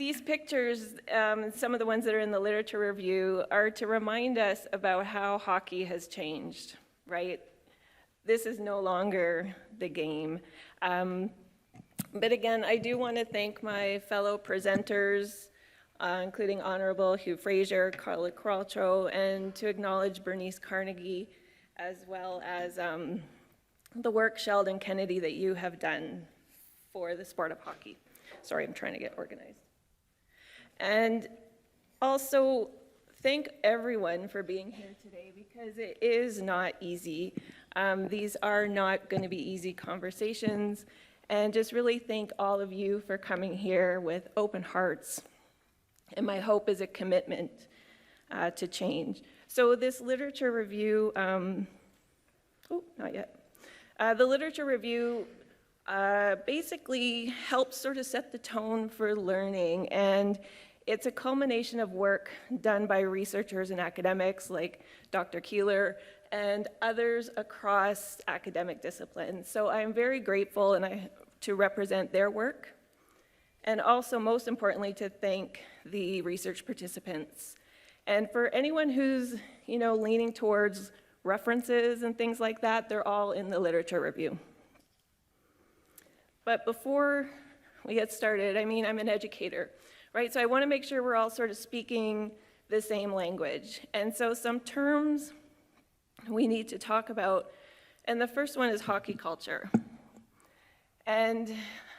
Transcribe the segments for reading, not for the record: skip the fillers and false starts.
These pictures, some of the ones that are in the literature review, are to remind us about how hockey has changed, right? This is no longer the game. But again, I do want to thank my fellow presenters, including Honorable Hugh Fraser, Carla Qualtrough, and to acknowledge Bernice Carnegie, as well as the work, Sheldon Kennedy, that you have done for the sport of hockey. Sorry, I'm trying to get organized. And also, thank everyone for being here today, because it is not easy. These are not going to be easy conversations, and just really thank all of you for coming here with open hearts. And my hope is a commitment to change. So this literature review, not yet. The literature review basically helps sort of set the tone for learning, and it's a culmination of work done by researchers and academics like Dr. Keeler and others across academic disciplines. So I'm very grateful to represent their work, and also most importantly to thank the research participants. And for anyone who's leaning towards references and things like that, they're all in the literature review. But before we get started, I'm an educator, right? So I want to make sure we're all sort of speaking the same language. And so some terms we need to talk about, and the first one is hockey culture. And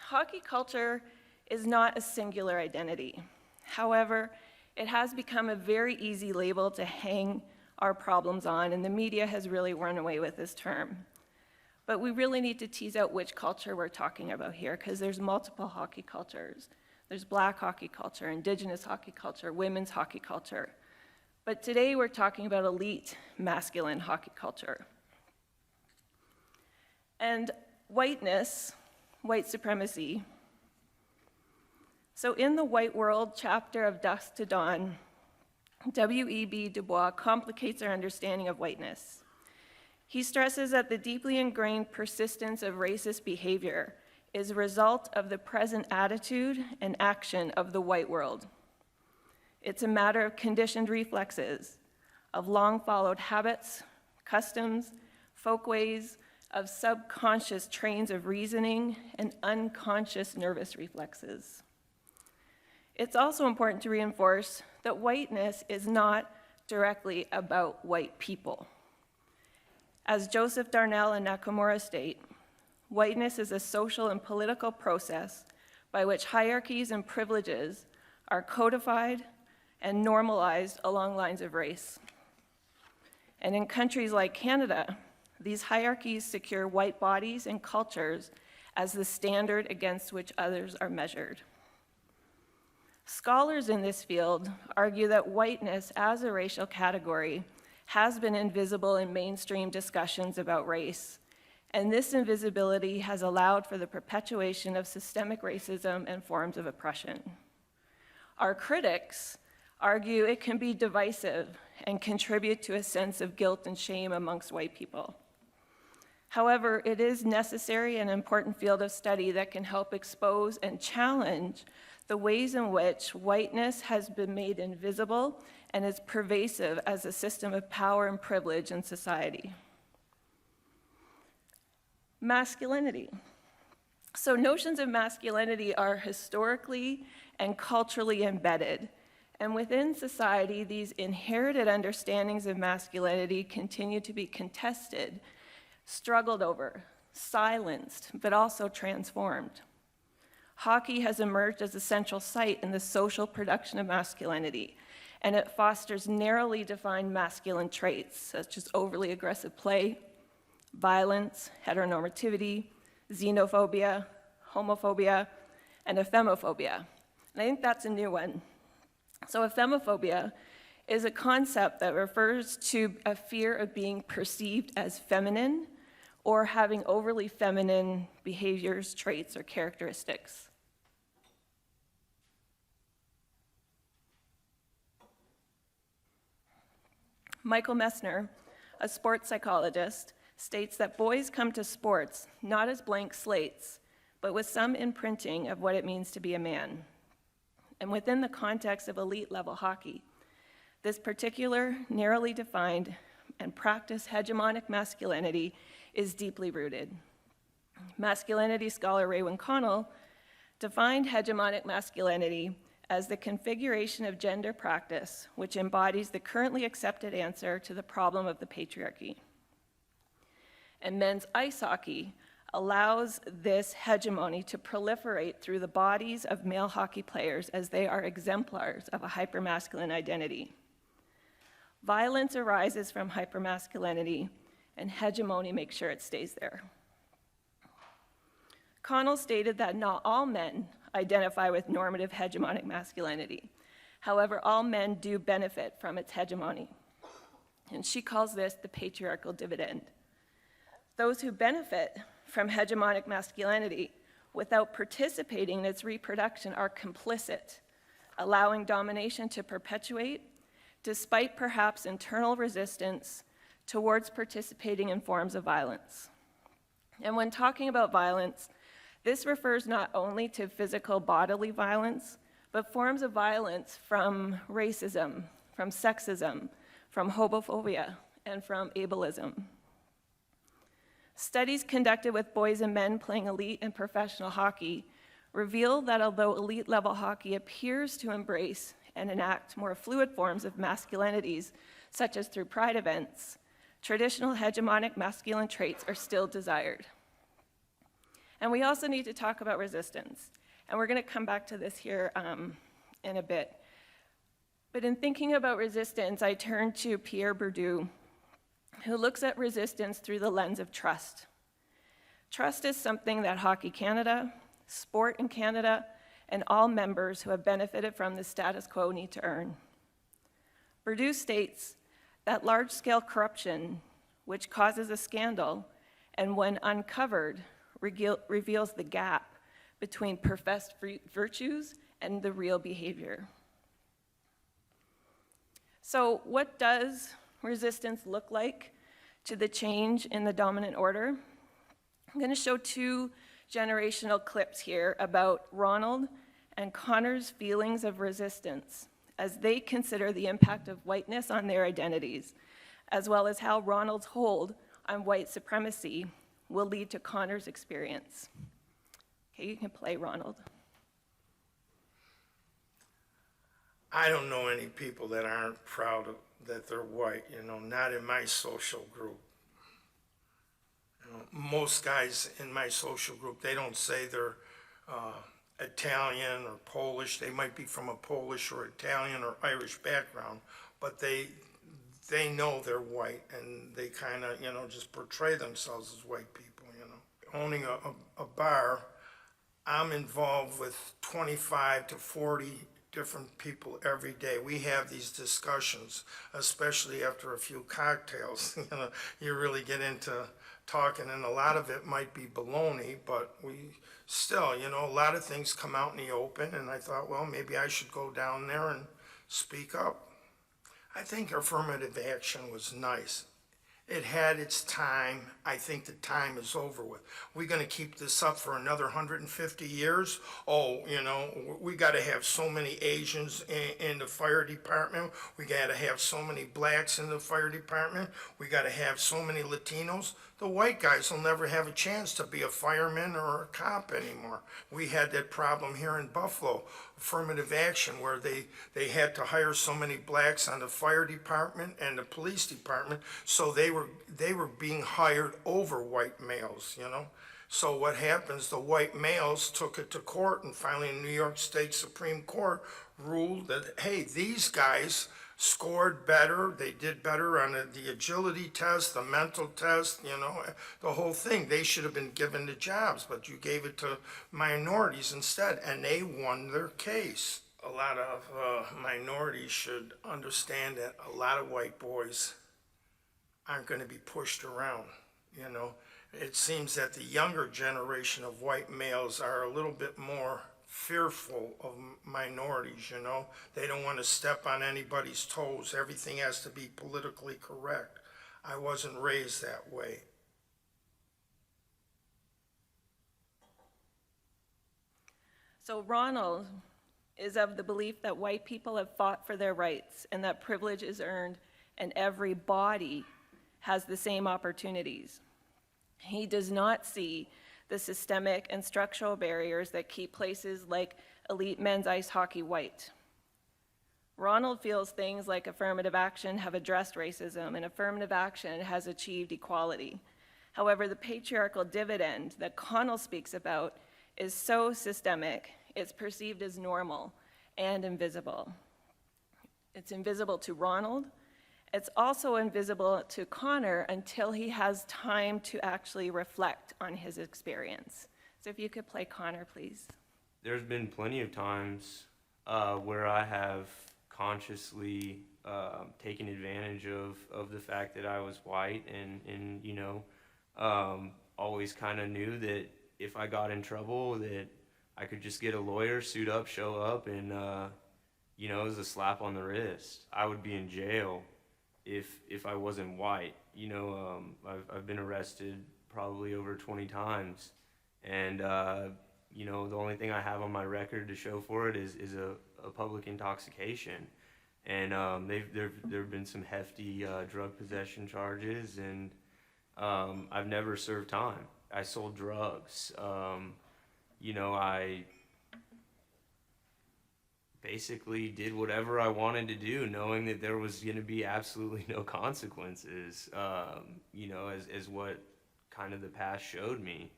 hockey culture is not a singular identity. However, it has become a very easy label to hang our problems on, and the media has really run away with this term. But we really need to tease out which culture we're talking about here, because there's multiple hockey cultures. There's Black hockey culture, Indigenous hockey culture, women's hockey culture. But today we're talking about elite masculine hockey culture. And whiteness, white supremacy. So in the White World chapter of Dusk to Dawn, W.E.B. Du Bois complicates our understanding of whiteness. He stresses that the deeply ingrained persistence of racist behavior is a result of the present attitude and action of the white world. It's a matter of conditioned reflexes, of long-followed habits, customs, folkways, of subconscious trains of reasoning, and unconscious nervous reflexes. It's also important to reinforce that whiteness is not directly about white people. As Joseph Darnell and Nakamura state, whiteness is a social and political process by which hierarchies and privileges are codified and normalized along lines of race. And in countries like Canada, these hierarchies secure white bodies and cultures as the standard against which others are measured. Scholars in this field argue that whiteness as a racial category has been invisible in mainstream discussions about race, and this invisibility has allowed for the perpetuation of systemic racism and forms of oppression. Our critics argue it can be divisive and contribute to a sense of guilt and shame amongst white people. However, it is necessary and important field of study that can help expose and challenge the ways in which whiteness has been made invisible and is pervasive as a system of power and privilege in society. Masculinity. So notions of masculinity are historically and culturally embedded, and within society, these inherited understandings of masculinity continue to be contested, struggled over, silenced, but also transformed. Hockey has emerged as a central site in the social production of masculinity, and it fosters narrowly defined masculine traits, such as overly aggressive play, violence, heteronormativity, xenophobia, homophobia, and ephemophobia. And I think that's a new one. So ephemophobia is a concept that refers to a fear of being perceived as feminine or having overly feminine behaviors, traits, or characteristics. Michael Messner, a sports psychologist, states that boys come to sports not as blank slates, but with some imprinting of what it means to be a man. and within the context of elite level hockey. This particular, narrowly defined and practiced hegemonic masculinity is deeply rooted. Masculinity scholar Raewyn Connell defined hegemonic masculinity as the configuration of gender practice which embodies the currently accepted answer to the problem of the patriarchy. And men's ice hockey allows this hegemony to proliferate through the bodies of male hockey players as they are exemplars of a hypermasculine identity. Violence arises from hypermasculinity, and hegemony makes sure it stays there. Connell stated that not all men identify with normative hegemonic masculinity. However, all men do benefit from its hegemony. And she calls this the patriarchal dividend. Those who benefit from hegemonic masculinity without participating in its reproduction are complicit, allowing domination to perpetuate despite perhaps internal resistance towards participating in forms of violence. And when talking about violence, this refers not only to physical bodily violence, but forms of violence from racism, from sexism, from homophobia, and from ableism. Studies conducted with boys and men playing elite and professional hockey reveal that although elite level hockey appears to embrace and enact more fluid forms of masculinities, such as through pride events, traditional hegemonic masculine traits are still desired. And we also need to talk about resistance. And we're going to come back to this here in a bit. But in thinking about resistance, I turn to Pierre Bourdieu, who looks at resistance through the lens of trust. Trust is something that Hockey Canada, sport in Canada, and all members who have benefited from the status quo need to earn. Bourdieu states that large-scale corruption, which causes a scandal, and when uncovered, reveals the gap between professed virtues and the real behavior. So what does resistance look like to the change in the dominant order? I'm going to show two generational clips here about Ronald and Conor'S feelings of resistance as they consider the impact of whiteness on their identities, as well as how Ronald's hold on white supremacy will lead to Conor'S experience. Okay, you can play Ronald. I don't know any people that aren't proud of that they're white, not in my social group. Most guys in my social group, they don't say they're Italian or Polish. They might be from a Polish or Italian or Irish background, but they know they're white, and they kind of, just portray themselves as white people, Owning a bar, I'm involved with 25 to 40 different people every day. We have these discussions, especially after a few cocktails. You really get into talking, and a lot of it might be baloney, but we still, a lot of things come out in the open, and I thought, well, maybe I should go down there and speak up. I think affirmative action was nice. It had its time. I think the time is over with. We're going to keep this up for another 150 years. Oh, we got to have so many Asians in the fire department. We got to have so many blacks in the fire department. We got to have so many Latinos. The white guys will never have a chance to be a fireman or a cop anymore. We had that problem here in Buffalo, affirmative action, where they had to hire so many blacks on the fire department and the police department, so they were being hired over white males, So what happens, the white males took it to court, and finally the New York State Supreme Court ruled that, hey, these guys scored better, they did better on the agility test, the mental test, the whole thing. They should have been given the jobs, but you gave it to minorities instead, and they won their case. A lot of minorities should understand that a lot of white boys aren't going to be pushed around, It seems that the younger generation of white males are a little bit more fearful of minorities, They don't want to step on anybody's toes. Everything has to be politically correct. I wasn't raised that way. So Ronald is of the belief that white people have fought for their rights and that privilege is earned and every body has the same opportunities. He does not see the systemic and structural barriers that keep places like elite men's ice hockey white. Ronald feels things like affirmative action have addressed racism and affirmative action has achieved equality. However, the patriarchal dividend that Connell speaks about is so systemic, it's perceived as normal and invisible. It's invisible to Ronald. It's also invisible to Conor until he has time to actually reflect on his experience. So if you could play Conor, please. There's been plenty of times where I have consciously taken advantage of the fact that I was white and you know, always kind of knew that if I got in trouble that I could just get a lawyer, suit up, show up, and you know, it was a slap on the wrist. I would be in jail if I wasn't white. You know, I've been arrested probably over 20 times, and you know, the only thing I have on my record to show for it is a public intoxication, and there've been some hefty drug possession charges, and I've never served time. I sold drugs. You know, I basically did whatever I wanted to do, knowing that there was going to be absolutely no consequences, you know, as what kind of the past showed me.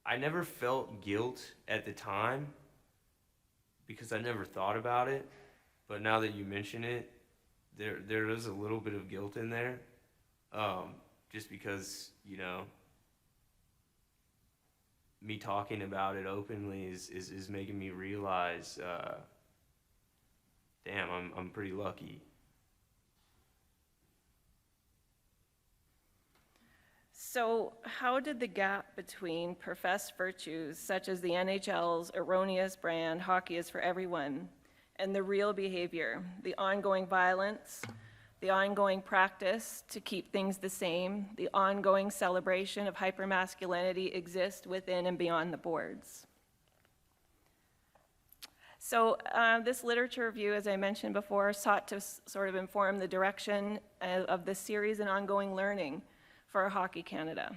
I never felt guilt at the time because I never thought about it, but now that you mention it, there is a little bit of guilt in there, just because, you know, me talking about it openly is making me realize, damn, I'm pretty lucky. So how did the gap between professed virtues, such as the NHL's erroneous brand, hockey is for everyone, and the real behavior, the ongoing violence, the ongoing practice to keep things the same, the ongoing celebration of hypermasculinity exist within and beyond the boards? So this literature review, as I mentioned before, sought to sort of inform the direction of this series and ongoing learning for Hockey Canada.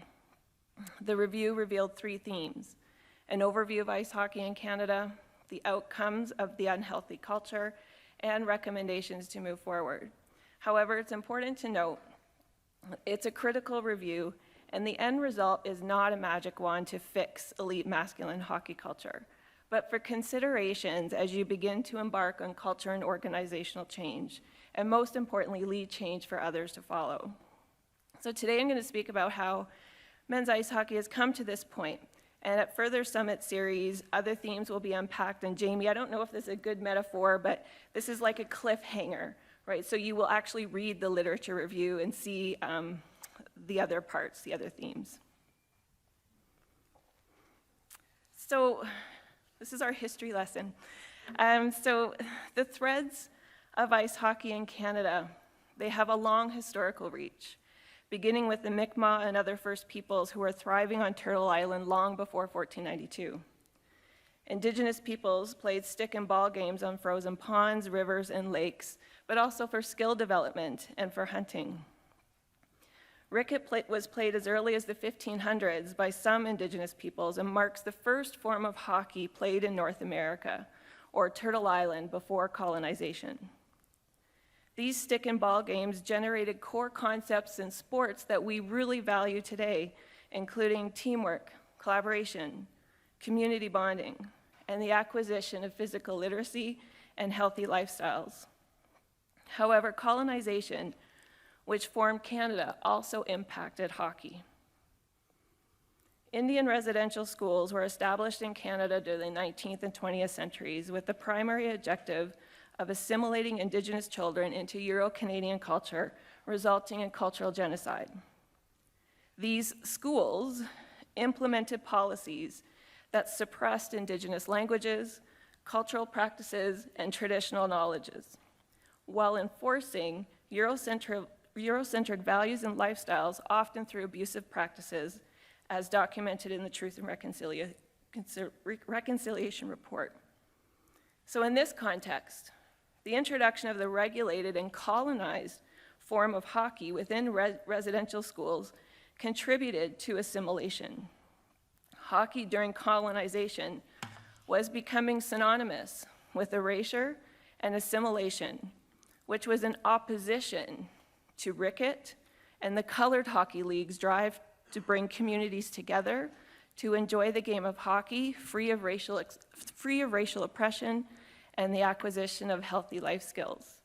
The review revealed 3 themes: an overview of ice hockey in Canada, the outcomes of the unhealthy culture, and recommendations to move forward. However, it's important to note it's a critical review, and the end result is not a magic wand to fix elite masculine hockey culture, but for considerations as you begin to embark on culture and organizational change, and most importantly, lead change for others to follow. So today I'm going to speak about how men's ice hockey has come to this point, and at further Summit series, other themes will be unpacked. And Jamie, I don't know if this is a good metaphor, but this is like a cliffhanger, right? So you will actually read the literature review and see the other parts, the other themes. So this is our history lesson. So the threads of ice hockey in Canada, they have a long historical reach, beginning with the Mi'kmaq and other First Peoples who were thriving on Turtle Island long before 1492. Indigenous peoples played stick and ball games on frozen ponds, rivers, and lakes, but also for skill development and for hunting. Ricket was played as early as the 1500s by some Indigenous peoples and marks the first form of hockey played in North America, or Turtle Island, before colonization. These stick and ball games generated core concepts in sports that we really value today, including teamwork, collaboration, community bonding, and the acquisition of physical literacy and healthy lifestyles. However, colonization, which formed Canada, also impacted hockey. Indian residential schools were established in Canada during the 19th and 20th centuries with the primary objective of assimilating Indigenous children into Euro-Canadian culture, resulting in cultural genocide. These schools implemented policies that suppressed Indigenous languages, cultural practices, and traditional knowledges, while enforcing Eurocentric values and lifestyles, often through abusive practices, as documented in the Truth and Reconciliation Report. So in this context, the introduction of the regulated and colonized form of hockey within residential schools contributed to assimilation. Hockey during colonization was becoming synonymous with erasure and assimilation, which was in opposition to ricket and the colored hockey league's drive to bring communities together to enjoy the game of hockey free of racial oppression and the acquisition of healthy life skills.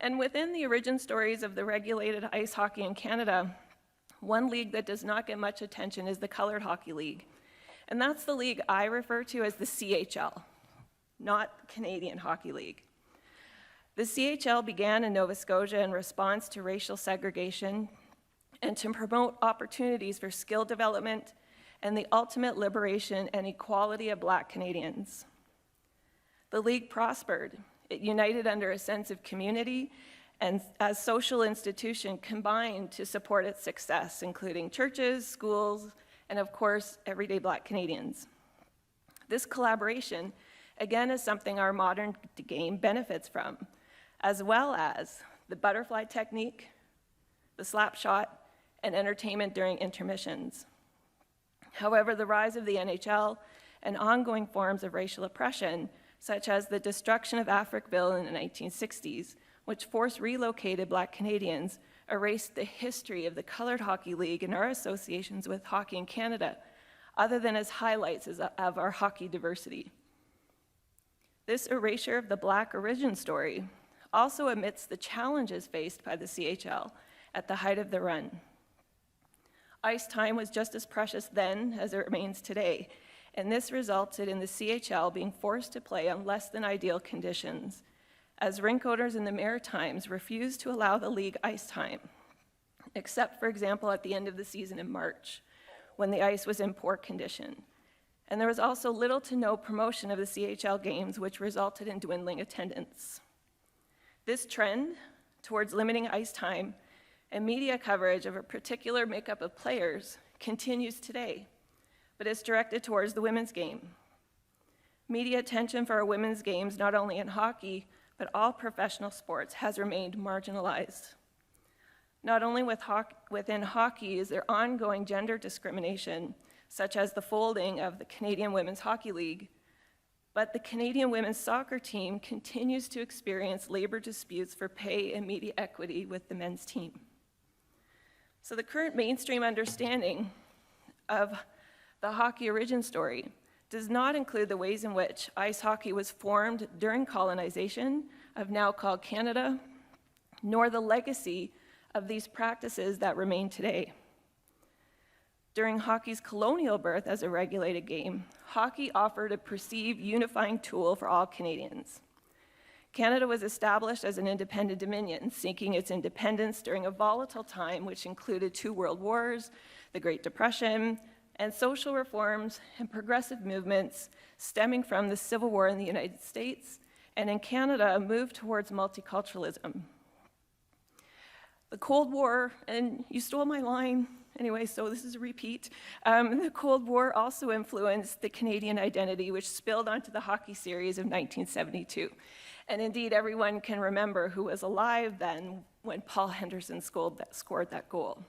And within the origin stories of the regulated ice hockey in Canada, one league that does not get much attention is the Colored Hockey League. And that's the league I refer to as the CHL, not Canadian Hockey League. The CHL began in Nova Scotia in response to racial segregation and to promote opportunities for skill development and the ultimate liberation and equality of Black Canadians. The league prospered. It united under a sense of community and as social institution combined to support its success, including churches, schools, and of course, everyday Black Canadians. This collaboration, again, is something our modern game benefits from, as well as the butterfly technique, the slap shot, and entertainment during intermissions. However, the rise of the NHL and ongoing forms of racial oppression, such as the destruction of Africville in the 1960s, which forced relocated Black Canadians, erased the history of the Colored Hockey League and our associations with hockey in Canada, other than as highlights of our hockey diversity. This erasure of the Black origin story also amidst the challenges faced by the CHL at the height of the run. Ice time was just as precious then as it remains today, and this resulted in the CHL being forced to play on less than ideal conditions, as rink owners in the Maritimes refused to allow the league ice time, except, for example, at the end of the season in March, when the ice was in poor condition. And there was also little to no promotion of the CHL games, which resulted in dwindling attendance. This trend towards limiting ice time and media coverage of a particular makeup of players continues today, but is directed towards the women's game. Media attention for our women's games, not only in hockey, but all professional sports, has remained marginalized. Not only within hockey is there ongoing gender discrimination, such as the folding of the Canadian Women's Hockey League, but the Canadian women's soccer team continues to experience labor disputes for pay and media equity with the men's team. So the current mainstream understanding of the hockey origin story does not include the ways in which ice hockey was formed during colonization of now called Canada, nor the legacy of these practices that remain today. During hockey's colonial birth as a regulated game, hockey offered a perceived unifying tool for all Canadians. Canada was established as an independent dominion, seeking its independence during a volatile time which included 2 world wars, the Great Depression, and social reforms and progressive movements stemming from the Civil War in the United States, and in Canada, a move towards multiculturalism. The Cold War, and you stole my line, anyway, so this is a repeat. The Cold War also influenced the Canadian identity, which spilled onto the hockey series of 1972. And indeed, everyone can remember who was alive then when Paul Henderson scored that goal.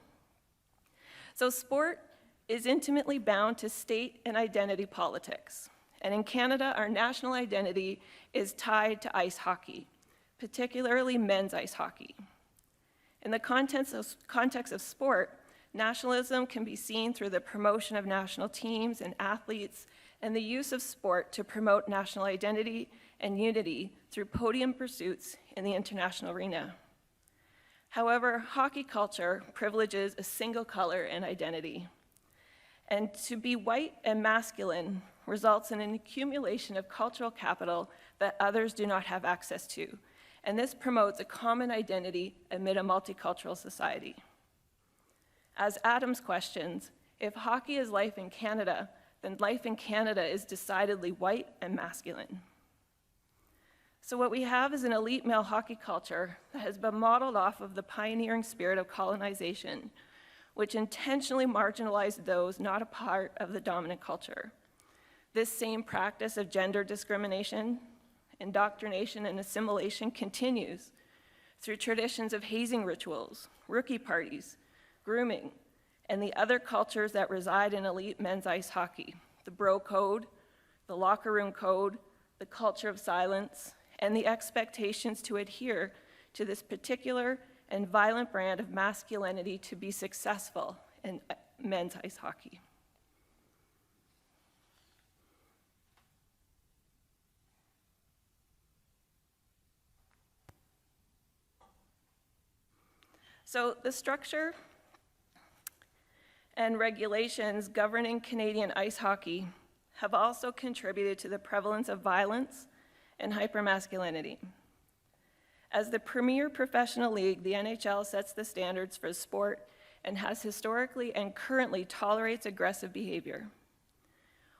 So sport is intimately bound to state and identity politics. And in Canada, our national identity is tied to ice hockey, particularly men's ice hockey. In the context of sport, nationalism can be seen through the promotion of national teams and athletes and the use of sport to promote national identity and unity through podium pursuits in the international arena. However, hockey culture privileges a single color and identity. And to be white and masculine results in an accumulation of cultural capital that others do not have access to. And this promotes a common identity amid a multicultural society. As Adams questions, if hockey is life in Canada, then life in Canada is decidedly white and masculine. So what we have is an elite male hockey culture that has been modeled off of the pioneering spirit of colonization, which intentionally marginalized those not a part of the dominant culture. This same practice of gender discrimination, indoctrination, and assimilation continues through traditions of hazing rituals, rookie parties, grooming, and the other cultures that reside in elite men's ice hockey, the bro code, the locker room code, the culture of silence, and the expectations to adhere to this particular and violent brand of masculinity to be successful in men's ice hockey. So the structure and regulations governing Canadian ice hockey have also contributed to the prevalence of violence and hypermasculinity. As the premier professional league, the NHL sets the standards for sport and has historically and currently tolerates aggressive behavior.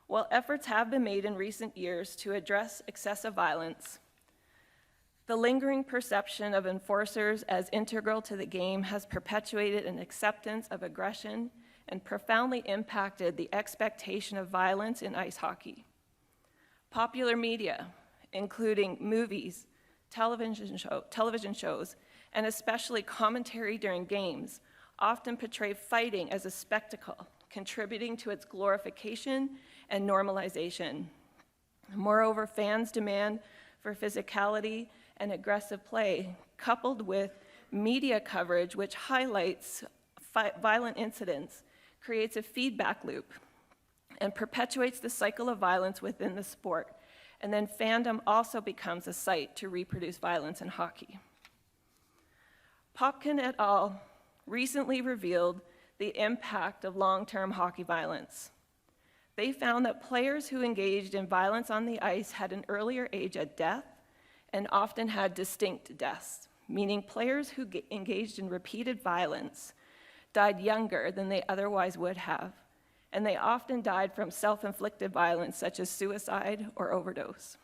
While efforts have been made in recent years to address excessive violence, the lingering perception of enforcers as integral to the game has perpetuated an acceptance of aggression and profoundly impacted the expectation of violence in ice hockey. Popular media, including movies, television shows, and especially commentary during games, often portray fighting as a spectacle, contributing to its glorification and normalization. Moreover, fans' demand for physicality and aggressive play, coupled with media coverage which highlights violent incidents, creates a feedback loop and perpetuates the cycle of violence within the sport. And then fandom also becomes a site to reproduce violence in hockey. Popkin et al. Recently revealed the impact of long-term hockey violence. They found that players who engaged in violence on the ice had an earlier age at death and often had distinct deaths, meaning players who engaged in repeated violence died younger than they otherwise would have, and they often died from self-inflicted violence such as suicide or overdose.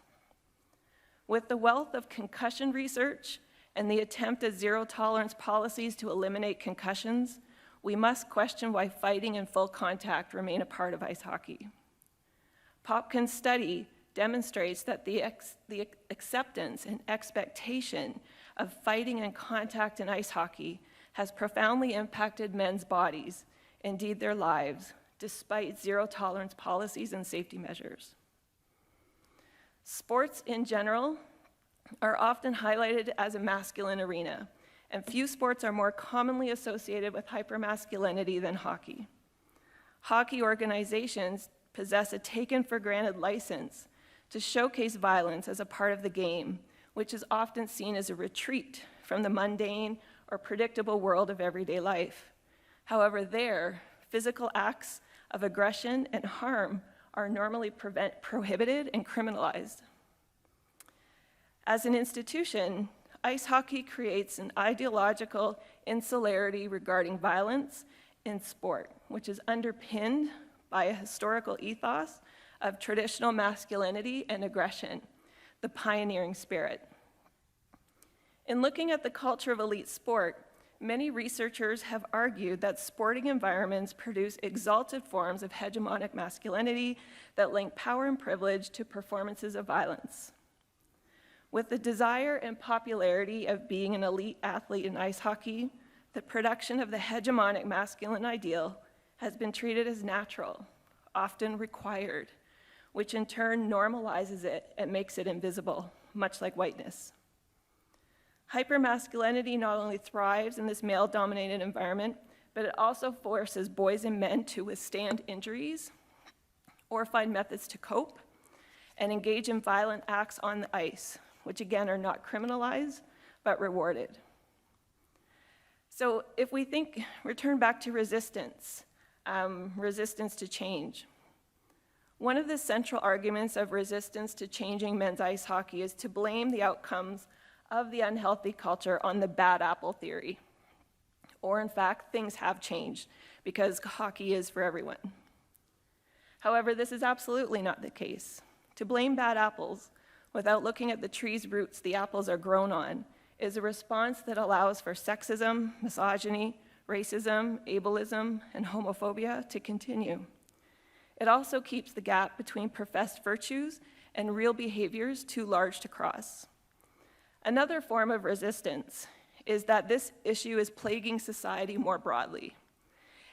With the wealth of concussion research and the attempt at zero-tolerance policies to eliminate concussions, we must question why fighting and full contact remain a part of ice hockey. Popkin's study demonstrates that the acceptance and expectation of fighting and contact in ice hockey has profoundly impacted men's bodies, indeed their lives, despite zero-tolerance policies and safety measures. Sports in general are often highlighted as a masculine arena, and few sports are more commonly associated with hypermasculinity than hockey. Hockey organizations possess a taken-for-granted license to showcase violence as a part of the game, which is often seen as a retreat from the mundane or predictable world of everyday life. However, there, physical acts of aggression and harm are normally prohibited and criminalized. As an institution, ice hockey creates an ideological insularity regarding violence in sport, which is underpinned by a historical ethos of traditional masculinity and aggression, the pioneering spirit. In looking at the culture of elite sport, many researchers have argued that sporting environments produce exalted forms of hegemonic masculinity that link power and privilege to performances of violence. With the desire and popularity of being an elite athlete in ice hockey, the production of the hegemonic masculine ideal has been treated as natural, often required, which in turn normalizes it and makes it invisible, much like whiteness. Hypermasculinity not only thrives in this male-dominated environment, but it also forces boys and men to withstand injuries or find methods to cope and engage in violent acts on the ice, which again are not criminalized, but rewarded. So if we return back to resistance, resistance to change. One of the central arguments of resistance to changing men's ice hockey is to blame the outcomes of the unhealthy culture on the bad apple theory. Or in fact, things have changed because hockey is for everyone. However, this is absolutely not the case. To blame bad apples without looking at the tree's roots the apples are grown on is a response that allows for sexism, misogyny, racism, ableism, and homophobia to continue. It also keeps the gap between professed virtues and real behaviors too large to cross. Another form of resistance is that this issue is plaguing society more broadly.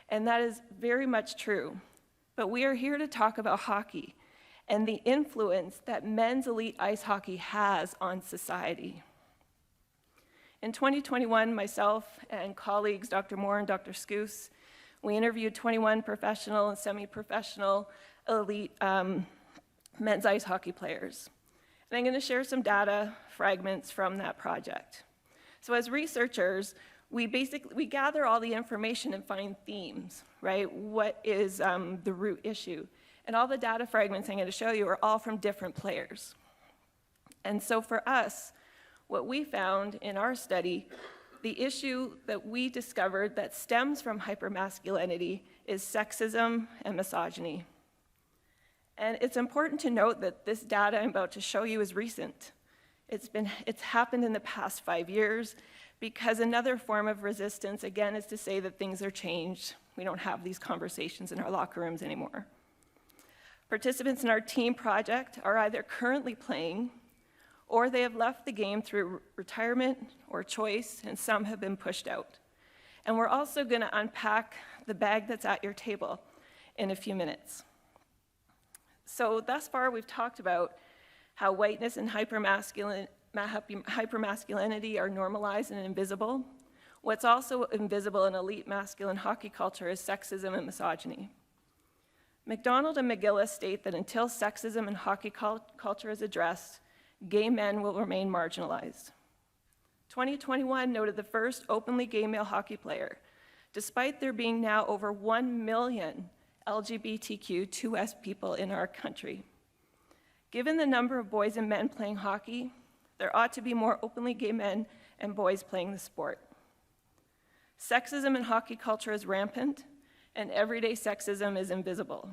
And that is very much true. But we are here to talk about hockey and the influence that men's elite ice hockey has on society. In 2021, myself and colleagues, Dr. Moore and Dr. Scoos, we interviewed 21 professional and semi-professional elite men's ice hockey players. And I'm going to share some data fragments from that project. So as researchers, we gather all the information and find themes, right? What is the root issue? And all the data fragments I'm going to show you are all from different players. And so for us, what we found in our study, the issue that we discovered that stems from hypermasculinity is sexism and misogyny. And it's important to note that this data I'm about to show you is recent. It's happened in the past 5 years, because another form of resistance, again, is to say that things are changed. We don't have these conversations in our locker rooms anymore. Participants in our team project are either currently playing, or they have left the game through retirement or choice, and some have been pushed out. And we're also going to unpack the bag that's at your table in a few minutes. So thus far, we've talked about how whiteness and hypermasculinity are normalized and invisible. What's also invisible in elite masculine hockey culture is sexism and misogyny. MacDonald and McGillis state that until sexism in hockey culture is addressed, gay men will remain marginalized. 2021 noted the first openly gay male hockey player, despite there being now over 1 million LGBTQ2S people in our country. Given the number of boys and men playing hockey, there ought to be more openly gay men and boys playing the sport. Sexism in hockey culture is rampant, and everyday sexism is invisible.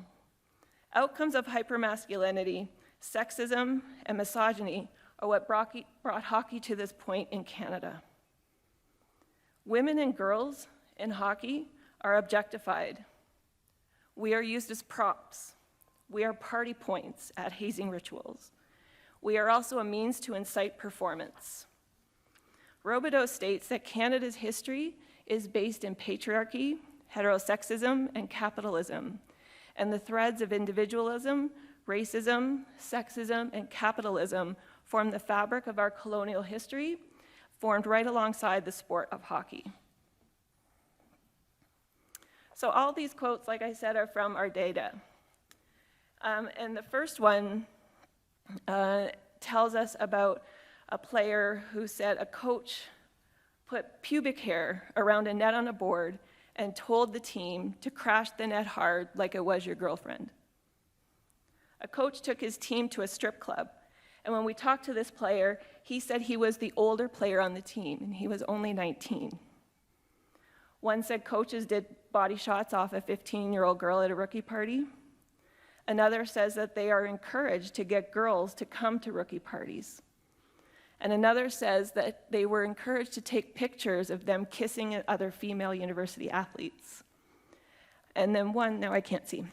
Outcomes of hypermasculinity, sexism, and misogyny are what brought hockey to this point in Canada. Women and girls in hockey are objectified. We are used as props. We are party points at hazing rituals. We are also a means to incite performance. Robideau states that Canada's history is based in patriarchy, heterosexism, and capitalism, and the threads of individualism, racism, sexism, and capitalism form the fabric of our colonial history, formed right alongside the sport of hockey. So all these quotes, like I said, are from our data. And the first one tells us about a player who said a coach put pubic hair around a net on a board and told the team to crash the net hard like it was your girlfriend. A coach took his team to a strip club, and when we talked to this player, he said he was the older player on the team, and he was only 19. One said coaches did body shots off a 15-year-old girl at a rookie party. Another says that they are encouraged to get girls to come to rookie parties. And another says that they were encouraged to take pictures of them kissing other female university athletes. And then one, now I can't see.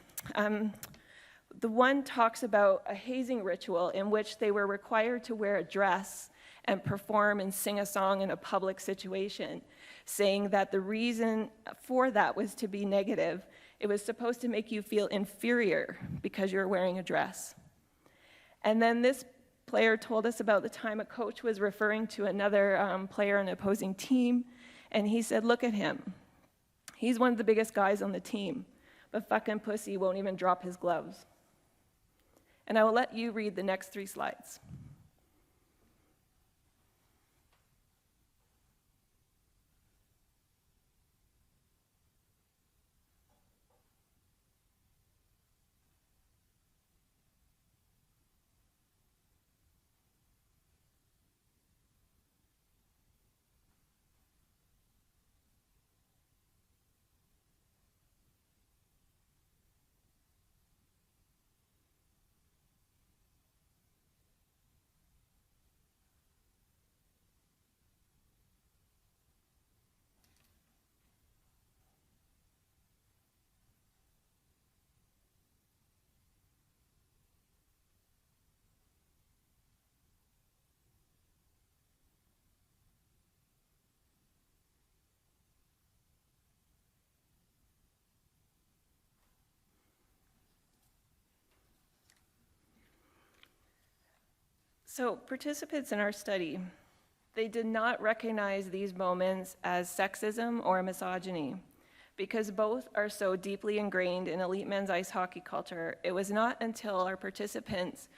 The one talks about a hazing ritual in which they were required to wear a dress and perform and sing a song in a public situation, saying that the reason for that was to be negative. It was supposed to make you feel inferior because you're wearing a dress. And then this player told us about the time a coach was referring to another player on an opposing team, and he said, look at him. He's one of the biggest guys on the team, but fucking pussy won't even drop his gloves. And I will let you read the next 3 slides. So participants in our study, they did not recognize these moments as sexism or misogyny. Because both are so deeply ingrained in elite men's ice hockey culture, it was not until our participants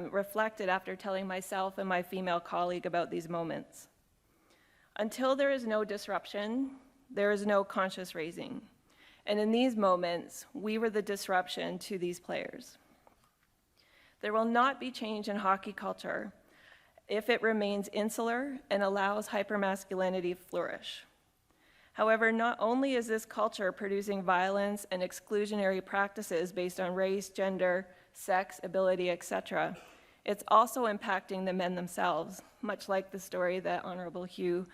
reflected after telling myself and my female colleague about these moments. Until there is no disruption, there is no conscious raising. And in these moments, we were the disruption to these players. There will not be change in hockey culture if it remains insular and allows hypermasculinity to flourish. However, not only is this culture producing violence and exclusionary practices based on race, gender, sex, ability, etc., it's also impacting the men themselves, much like the story that Honorable Hugh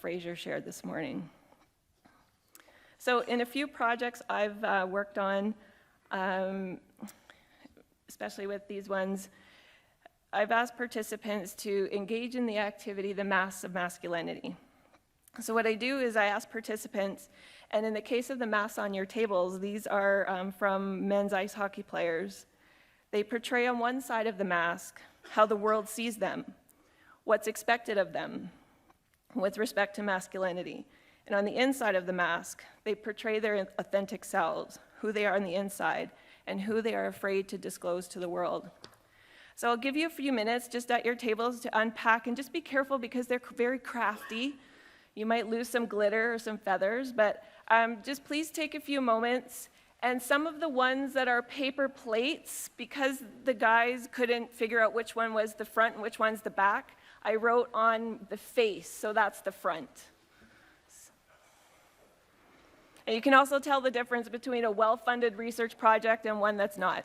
Fraser shared this morning. So in a few projects I've worked on, especially with these ones, I've asked participants to engage in the activity, the Masks of Masculinity. So what I do is I ask participants, and in the case of the masks on your tables, these are from men's ice hockey players. They portray on one side of the mask how the world sees them, what's expected of them with respect to masculinity. And on the inside of the mask, they portray their authentic selves, who they are on the inside, and who they are afraid to disclose to the world. So I'll give you a few minutes just at your tables to unpack, and just be careful because they're very crafty. You might lose some glitter or some feathers, but just please take a few moments. And some of the ones that are paper plates, because the guys couldn't figure out which one was the front and which one's the back, I wrote on the face, so that's the front. And you can also tell the difference between a well-funded research project and one that's not.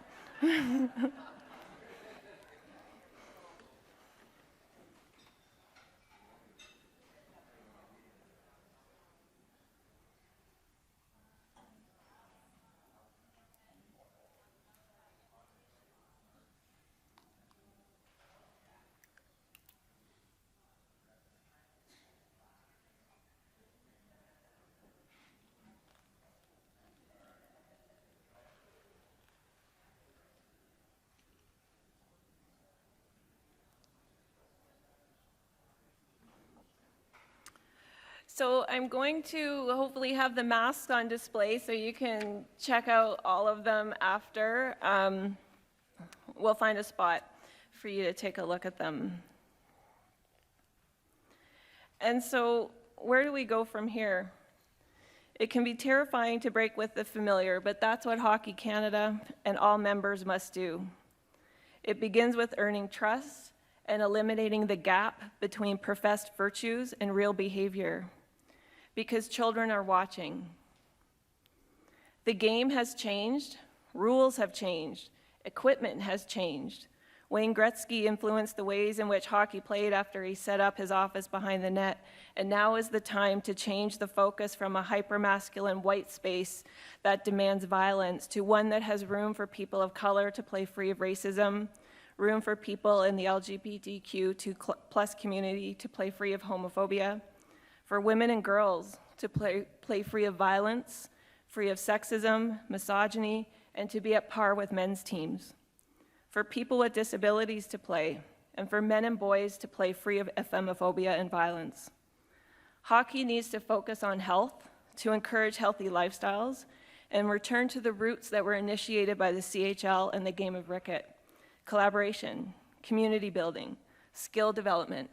So I'm going to hopefully have the masks on display so you can check out all of them after. We'll find a spot for you to take a look at them. And so where do we go from here? It can be terrifying to break with the familiar, but that's what Hockey Canada and all members must do. It begins with earning trust and eliminating the gap between professed virtues and real behavior, because children are watching. The game has changed, rules have changed, equipment has changed. Wayne Gretzky influenced the ways in which hockey played after he set up his office behind the net, and now is the time to change the focus from a hyper-masculine white space that demands violence to one that has room for people of color to play free of racism, room for people in the LGBTQ+ community to play free of homophobia, for women and girls to play free of violence, free of sexism, misogyny, and to be at par with men's teams, for people with disabilities to play, and for men and boys to play free of ephemophobia and violence. Hockey needs to focus on health, to encourage healthy lifestyles, and return to the roots that were initiated by the CHL and the game of Ricket: collaboration, community building, skill development,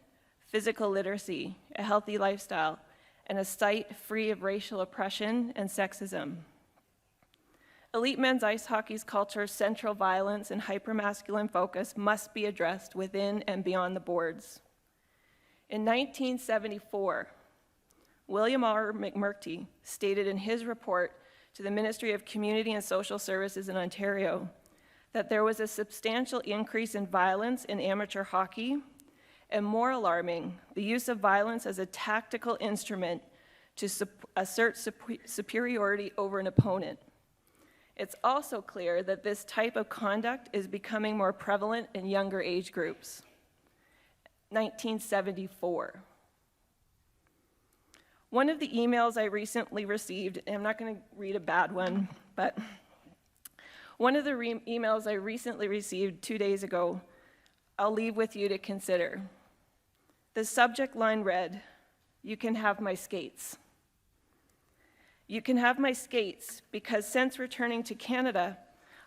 physical literacy, a healthy lifestyle, and a site free of racial oppression and sexism. Elite men's ice hockey's culture's central violence and hypermasculine focus must be addressed within and beyond the boards. In 1974, William R. McMurtry stated in his report to the Ministry of Community and Social Services in Ontario that there was a substantial increase in violence in amateur hockey, and more alarming, the use of violence as a tactical instrument to assert superiority over an opponent. It's also clear that this type of conduct is becoming more prevalent in younger age groups. 1974. One of the emails I recently received, and I'm not going to read a bad one, but one of the emails I recently received 2 days ago I'll leave with you to consider. The subject line read, "You can have my skates." You can have my skates because since returning to Canada,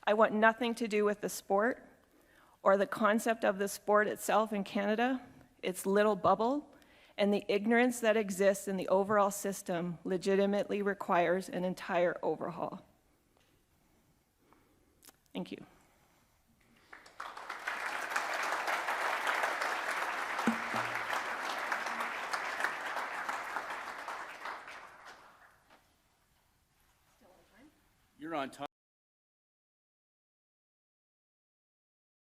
I want nothing to do with the sport or the concept of the sport itself in Canada, its little bubble, and the ignorance that exists in the overall system legitimately requires an entire overhaul. Thank you. You're on time.